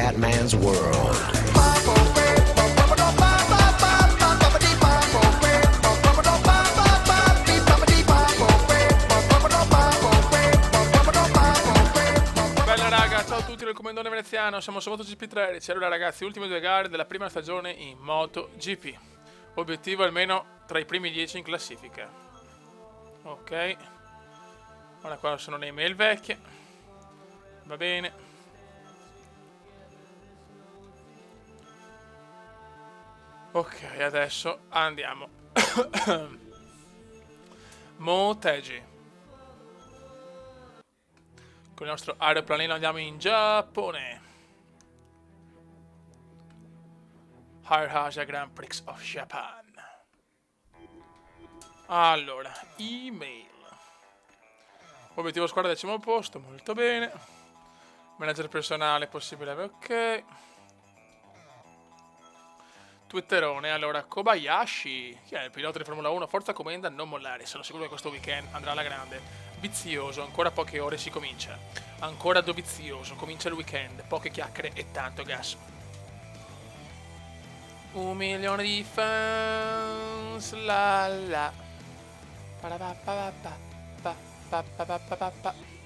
Scatman's World. Bella raga, ciao a tutti del Comandone Veneziano, siamo su MotoGP 13. Allora ragazzi, ultime due gare della prima stagione in MotoGP. Obiettivo almeno tra i primi 10 in classifica. Ok. Ora qua sono le email vecchie. Va bene. Ok, adesso andiamo. Motegi. Con il nostro aeroplanino andiamo in Giappone. Hayabusa Grand Prix of Japan. Allora, email. Obiettivo squadra 10° posto, molto bene. Manager personale possibile, ok. Twitterone, allora, Kobayashi, che è il pilota di Formula 1, forza commenda, non mollare, sono sicuro che questo weekend andrà alla grande. Vizioso, ancora poche ore si comincia. Ancora dovizioso, comincia il weekend, poche chiacchiere e tanto gas. 1 milione di fans, la la.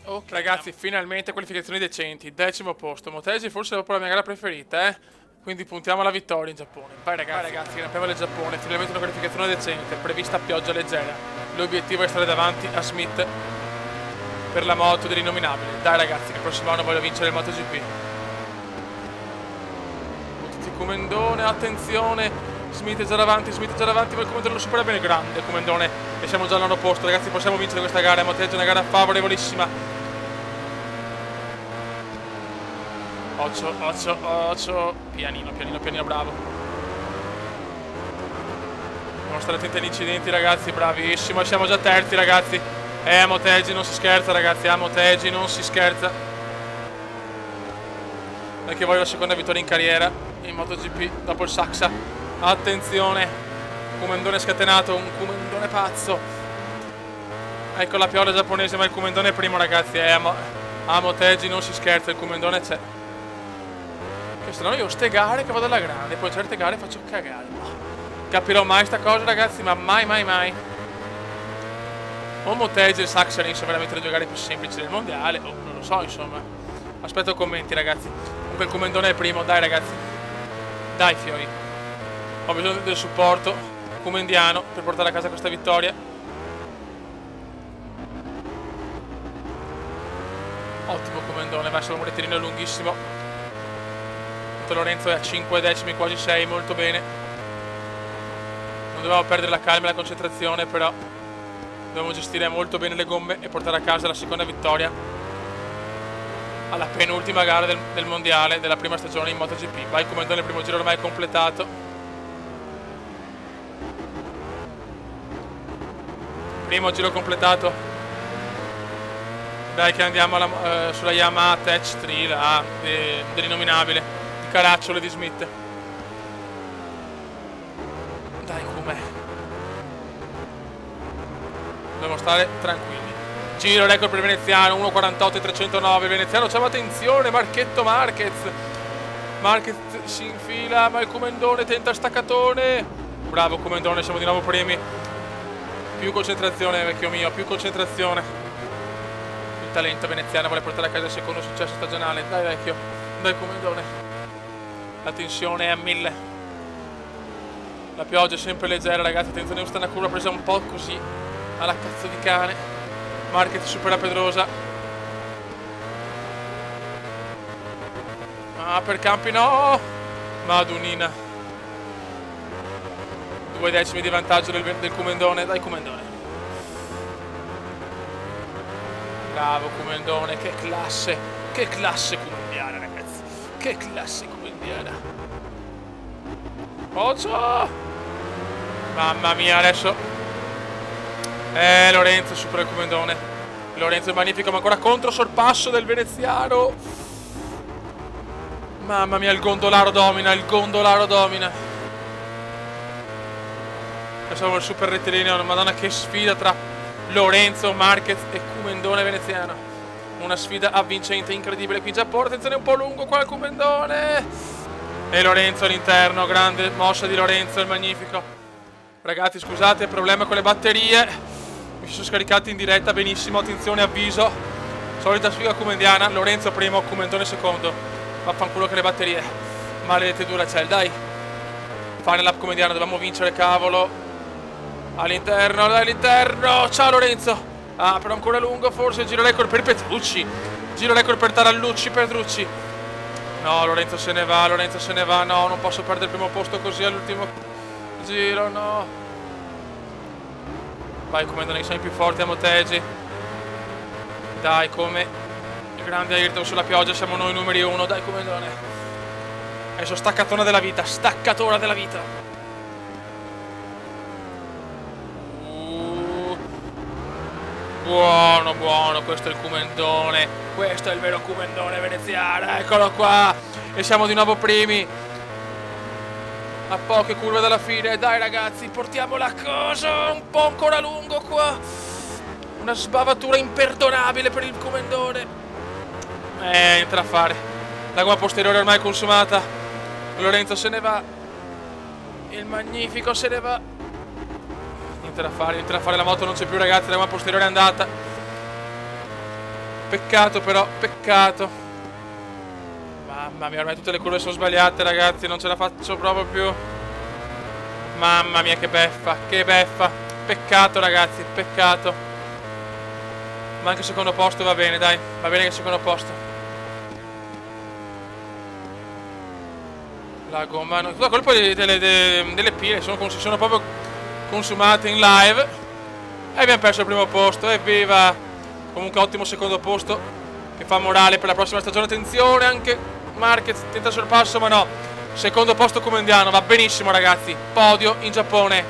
Ok ragazzi, finalmente qualificazioni decenti, 10° posto. Motegi forse dopo la mia gara preferita, quindi puntiamo alla vittoria in Giappone. Vai ragazzi, campiamo il Giappone, finalmente una qualificazione decente, prevista pioggia leggera. L'obiettivo è stare davanti a Smith per la moto dell'innominabile. Dai ragazzi, che il prossimo anno voglio vincere il MotoGP. Tutti Comendone, attenzione. Smith è già davanti, ma il Comendone lo supera bene. Grande Comendone, e siamo già al 9° posto. Ragazzi, possiamo vincere questa gara. Motegi è una gara favorevolissima. Occhio. Pianino, bravo. Dobbiamo stare attenti agli incidenti, ragazzi. Bravissimo, siamo già terzi, ragazzi. Motegi non si scherza, ragazzi. Motegi non si scherza. Perché voglio la seconda vittoria in carriera in MotoGP dopo il Saxa. Attenzione, Comendone scatenato, un Comendone pazzo. Ecco la piola giapponese, ma il Comendone è primo, ragazzi. A Motegi non si scherza, il Comendone c'è. Che se no io ste gare che vado alla grande, poi certe gare faccio cagare. Capirò mai sta cosa, ragazzi, ma mai. O Motegi e il Saxa sono veramente le due gare più semplici del mondiale, o non lo so, insomma. Aspetto commenti, ragazzi. Comunque il Comendone è primo, dai ragazzi. Dai fiori. Ho bisogno del supporto comendiano per portare a casa questa vittoria. Ottimo Comendone, va solo un rettilineo lunghissimo. Lorenzo è a 5 decimi, quasi 6, molto bene. Non dovevamo perdere la calma e la concentrazione, però dobbiamo gestire molto bene le gomme e portare a casa la seconda vittoria alla penultima gara del mondiale della prima stagione in MotoGP. Vai Comendone, il primo giro ormai è completato. Primo giro completato. Dai che andiamo sulla Yamaha Tech 3 dell'innominabile di Caracciolo e di Smith. Dai com'è. Dobbiamo stare tranquilli. Giro record per il veneziano, 1.48 e 309. Il veneziano c'è, attenzione, Marchetto Marquez si infila, ma il Comendone tenta staccatone. Bravo Comendone, siamo di nuovo primi. Più concentrazione, vecchio mio, più concentrazione. Il talento veneziano vuole portare a casa il secondo successo stagionale. Dai vecchio, dai Comendone. La tensione è a 1000. La pioggia è sempre leggera, ragazzi. Attenzione, questa è una curva presa un po' così alla cazzo di cane. Marquez supera Pedrosa. Per Campi no. Madunina. 2 decimi di vantaggio del Comendone. Dai Comendone. Bravo Comendone, che classe comendiana, ragazzi. Che classe comendiana. Occhio. Mamma mia, adesso Lorenzo supera il Comendone. Lorenzo è magnifico, ma ancora contro sorpasso del veneziano. Mamma mia, il gondolaro domina. Facciamo il super rettilineo, madonna che sfida tra Lorenzo, Marquez e Comendone veneziano. una sfida avvincente, incredibile qui in Giappone. Attenzione, un po' lungo qua il Comendone. E Lorenzo all'interno, grande mossa di Lorenzo, il magnifico. Ragazzi, scusate, problema con le batterie. Mi sono scaricati in diretta, benissimo, attenzione, avviso. Solita sfiga comendiana, Lorenzo primo, Comendone secondo. Vaffanculo che le batterie. Maledette Duracell, dai. Final lap comendiana, dobbiamo vincere, cavolo. All'interno, dai, all'interno. Ciao Lorenzo. Ah, però ancora lungo, forse giro record per Petrucci. Giro record per Tarallucci, Petrucci. No, Lorenzo se ne va, Lorenzo se ne va. No, non posso perdere il primo posto così all'ultimo giro, no. Vai, Comendone, che sei più forti a Motegi. Dai, come il grande Ayrton sulla pioggia, siamo noi numeri uno. Dai, Comendone. Adesso staccatona della vita, staccatona della vita. Buono, buono, questo è il Comendone. Questo è il vero Comendone veneziano. Eccolo qua. E siamo di nuovo primi. A poche curve dalla fine. Dai ragazzi, portiamo la cosa. Un po' ancora lungo qua. Una sbavatura imperdonabile per il Comendone. Niente da fare. La gomma posteriore ormai è consumata. Lorenzo se ne va. Il magnifico se ne va. Niente da fare, la moto non c'è più ragazzi, la gomma posteriore è andata. Peccato però, peccato. Mamma mia, ormai tutte le curve sono sbagliate ragazzi, non ce la faccio proprio più. Mamma mia che beffa, che beffa. Peccato ragazzi, peccato. Ma anche il secondo posto va bene, dai, va bene che il secondo posto. La gomma, no, tutta colpa delle pile, sono proprio consumate in live. E abbiamo perso il primo posto. Evviva. Comunque ottimo secondo posto, che fa morale per la prossima stagione. Attenzione, anche Marquez tenta il sorpasso, ma no. Secondo posto comendiano, va benissimo ragazzi. Podio in Giappone.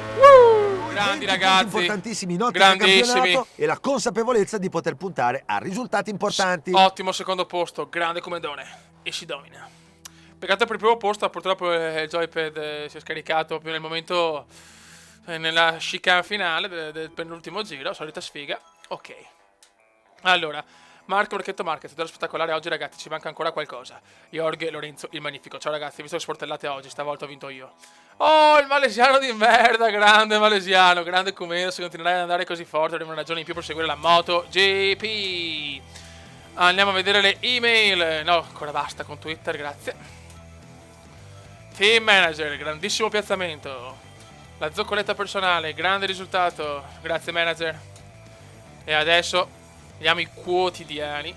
Grandi ragazzi, importantissimi, noti del campionato e la consapevolezza di poter puntare a risultati importanti. Ottimo secondo posto, grande Comendone. E si domina. Peccato per il primo posto, purtroppo il joypad si è scaricato più nel momento, nella chicane finale del penultimo giro, solita sfiga. Ok. Allora, Marchetto Marquez, dello spettacolare oggi ragazzi, ci manca ancora qualcosa. Jorge Lorenzo, il magnifico. Ciao ragazzi, visto che sportellate oggi, stavolta ho vinto io. Oh, il malesiano di merda, grande malesiano, grande Comendo, se continuerai ad andare così forte avremo una ragione in più per seguire la MotoGP. Andiamo a vedere le email. No, ancora basta con Twitter, grazie. Team Manager, grandissimo piazzamento. La zoccoletta personale, grande risultato. Grazie manager. E adesso vediamo i quotidiani.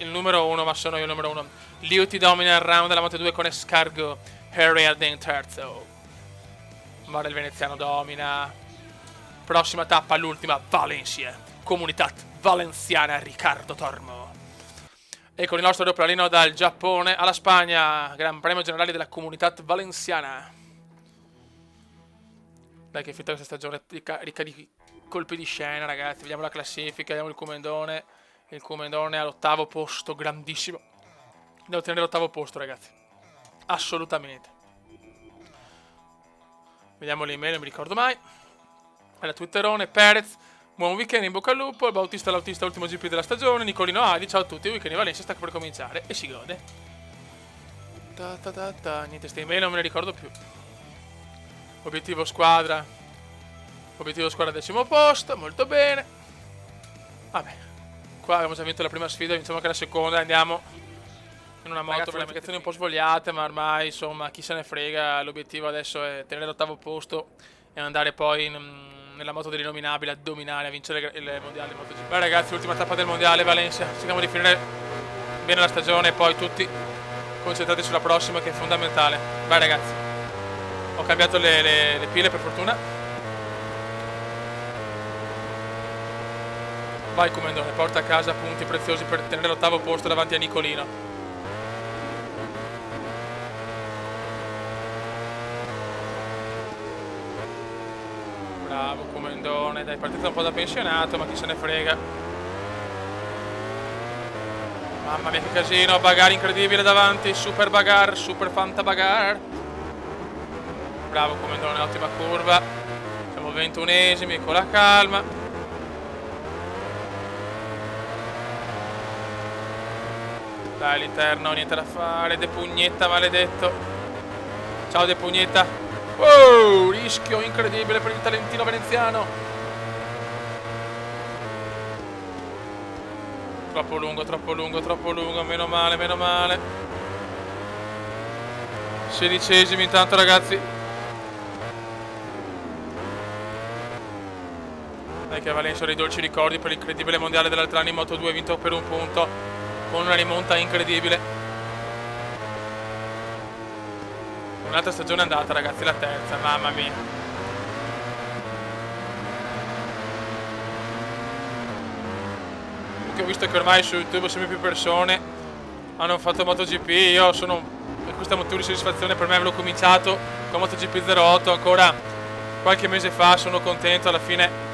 Il numero 1, ma sono io il numero 1. Liuti domina il round della Moto 2 con Escargo. Harry Arden terzo. Mare il veneziano domina. Prossima tappa, l'ultima, Valencia. Comunità Valenciana, Riccardo Tormo. E con il nostro aeroplanino dal Giappone alla Spagna, Gran Premio Generale della Comunità Valenciana. Dai che finta questa stagione ricca di colpi di scena ragazzi. Vediamo la classifica, vediamo il Comendone. Il Comendone all'ottavo posto, grandissimo. Devo tenere l'ottavo posto ragazzi, assolutamente. Vediamo le email, non mi ricordo mai. Alla Twitterone, Perez. Buon weekend, in bocca al lupo. Il Bautista l'autista, ultimo GP della stagione. Nicolino Adi, ciao a tutti. Il weekend in Valencia sta per cominciare e si gode. Niente, ste email non me ne ricordo più. Obiettivo squadra. Obiettivo squadra 10° posto, molto bene. Vabbè, qua abbiamo già vinto la prima sfida, vinciamo anche la seconda. Andiamo in una moto per applicazioni un po' svogliate, ma ormai insomma chi se ne frega. L'obiettivo adesso è tenere l'ottavo posto e andare poi nella moto dell'innominabile a dominare, a vincere il mondiale MotoGP. Beh ragazzi, l'ultima tappa del mondiale, Valencia. Cerchiamo di finire bene la stagione e poi tutti concentrati sulla prossima, che è fondamentale. Beh ragazzi, ho cambiato le pile per fortuna. Vai Comendone, porta a casa punti preziosi per tenere l'ottavo posto davanti a Nicolino. Bravo Comendone, dai, partita un po' da pensionato, ma chi se ne frega. Mamma mia che casino, bagarre incredibile davanti, super bagarre, super fanta bagarre. Bravo Comendone, ottima curva. Siamo 21esimi, con la calma. Dai, all'interno, niente da fare. De Pugnetta, maledetto. Ciao De Pugnetta. Wow, rischio incredibile per il talentino veneziano. Troppo lungo, troppo lungo, troppo lungo. Meno male, meno male. 16esimi intanto, ragazzi. Dai che Valencia ha dei dolci ricordi per l'incredibile mondiale dell'altro anno in Moto2, vinto per un punto con una rimonta incredibile. Un'altra stagione andata, ragazzi, la terza, mamma mia. Ho visto che ormai su YouTube sempre più persone hanno fatto MotoGP. Io sono, e questa motivo di soddisfazione per me, avevo cominciato con MotoGP 08 ancora qualche mese fa. Sono contento, alla fine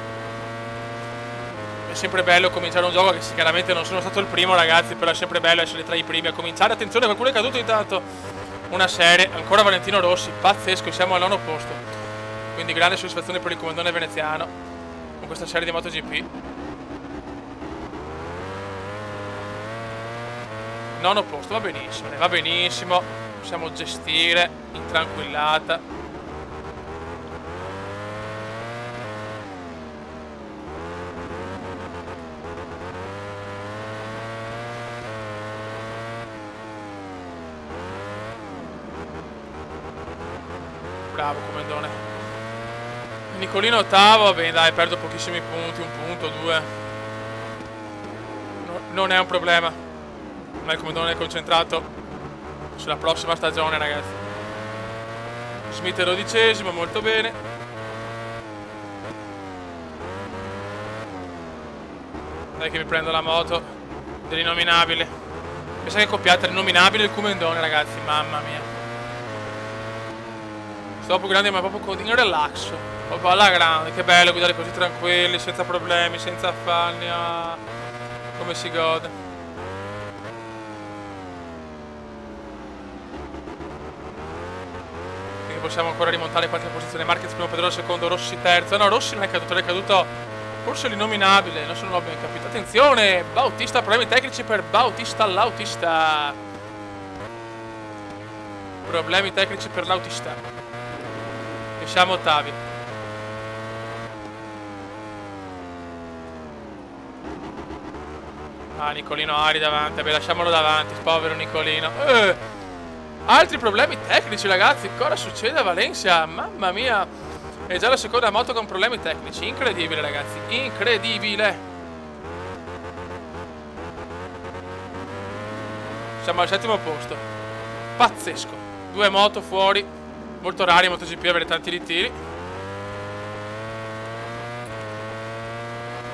è sempre bello cominciare un gioco, che chiaramente non sono stato il primo, ragazzi, però è sempre bello essere tra i primi a cominciare. Attenzione, qualcuno è caduto intanto. Una serie, ancora Valentino Rossi, pazzesco, siamo al 9° posto. Quindi grande soddisfazione per il comandone veneziano con questa serie di MotoGP. 9° posto, va benissimo, possiamo gestire in tranquillata. Bravo comandone. Nicolino 8º, va bene, dai, perdo pochissimi punti, 1 punto, 2. No, non è un problema. Ma il comandone è concentrato sulla prossima stagione, ragazzi. Smith è 12esimo, molto bene. Dai che mi prendo la moto dell'innominabile. Pensa che coppiate l'innominabile e il comandone, ragazzi, mamma mia. Sto grande, ma proprio in relax, proprio alla grande. Che bello guidare così tranquilli, senza problemi, senza affanni. Ah, come si gode. Quindi possiamo ancora rimontare qualche posizione. Marquez primo, Pedrosa secondo, Rossi terzo. No, Rossi non è caduto forse l'innominabile, non l'ho ben capito. Attenzione, Bautista, problemi tecnici per Bautista, l'autista. Problemi tecnici per l'autista. Siamo ottavi. Ah, Nicolino Ari davanti. Vabbè, lasciamolo davanti, povero Nicolino. Altri problemi tecnici, ragazzi. Cosa succede a Valencia? Mamma mia. È già la seconda moto con problemi tecnici. Incredibile, ragazzi, incredibile. Siamo al 7° posto. Pazzesco. 2 moto fuori. Molto rari in MotoGP avere tanti ritiri.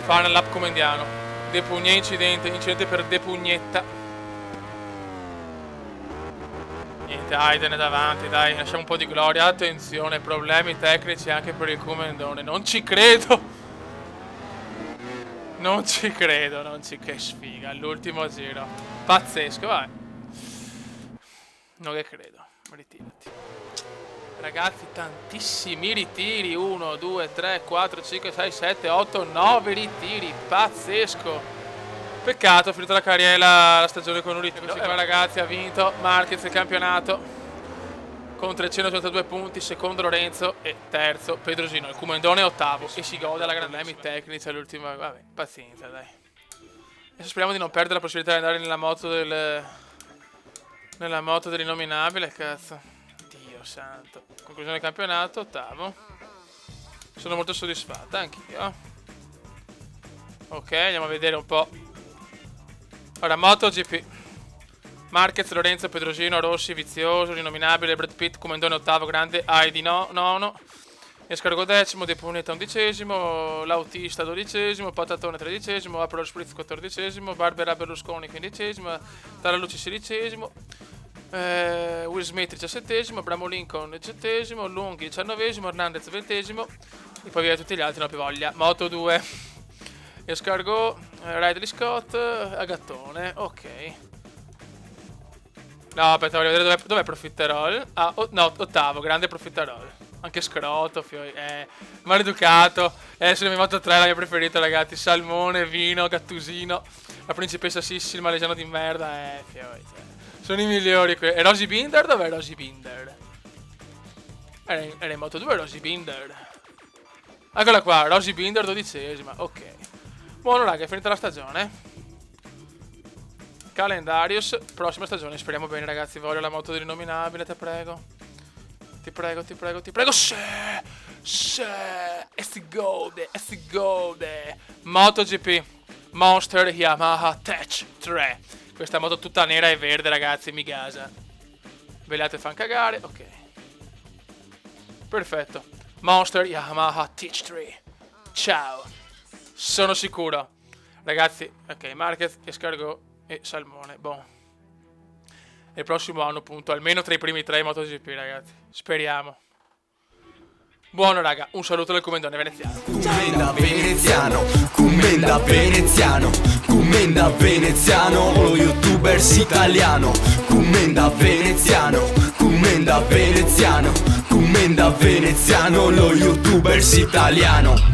Final lap comendiano. De Pugné, incidente per De Pugnetta. Niente, Hayden è davanti, dai, lasciamo un po' di gloria. Attenzione, problemi tecnici anche per il comandone. Non ci credo. Non ci credo, che sfiga. All'ultimo giro. Pazzesco, vai. Non che credo. Ritirati. Ragazzi, tantissimi ritiri. 1, 2, 3, 4, 5, 6, 7, 8, 9 ritiri. Pazzesco. Peccato, finita la carriera, la stagione con un ritiro. Ragazzi, ha vinto Marquez il campionato con 382 punti. Secondo Lorenzo e terzo Pedrosino. Il comandone 8º. E si gode alla grande problemi tecnici all'ultima. Vabbè, pazienza, dai. Adesso speriamo di non perdere la possibilità di andare nella moto dell'innominabile, cazzo. Dio santo. Conclusione del campionato, 8º. Sono molto soddisfatta, anch'io. Ok, andiamo a vedere un po'. Ora, MotoGP. Marquez, Lorenzo, Pedrosino, Rossi, Vizioso, l'innominabile, Brad Pitt, comandone 8º, grande, Heidi 9º. Escargot 10º, De Punetta 11º, l'autista 12º, Patatone 13º, Aperol Spritz 14º, Barbera Berlusconi 15º, Tara Luci 16º, Will Smith 17º, Bramo Lincoln 17º, Lunghi 19º, Hernandez 20º e poi via tutti gli altri, non ho più voglia. Moto 2, Escargot, Ridley Scott, Agattone, ok. No, aspetta, voglio vedere dov'è Profiterol. Ah, no, 8º, grande Profiterol. Anche Scroto, maleducato. Sulle mie Moto 3 la mia preferita, ragazzi. Salmone, vino, Gattusino. La principessa Sissi, il malesiano di merda, fioi, cioè. Sono i migliori. E Rosy Binder? Dov'è Rosy Binder? Era in Moto 2 Rosy Binder. Eccola qua, Rosy Binder 12ª, ok. Buono raga, è finita la stagione. Calendarius, prossima stagione, speriamo bene ragazzi, voglio la moto dell'innominabile, te prego. Ti prego. E si gode. MotoGP, Monster Yamaha Tech 3. Questa moto tutta nera e verde ragazzi, mi gasa. Vegliate fan cagare, ok. Perfetto. Monster Yamaha Tech 3. Ciao. Sono sicuro. Ragazzi, ok, Marquez, Escargot e Salmone, boh. E il prossimo anno appunto, almeno tra i primi 3 MotoGP ragazzi. Speriamo. Buono raga, un saluto dal Commendone veneziano. Commenda veneziano, lo youtubers italiano. Commenda veneziano, lo youtubers italiano.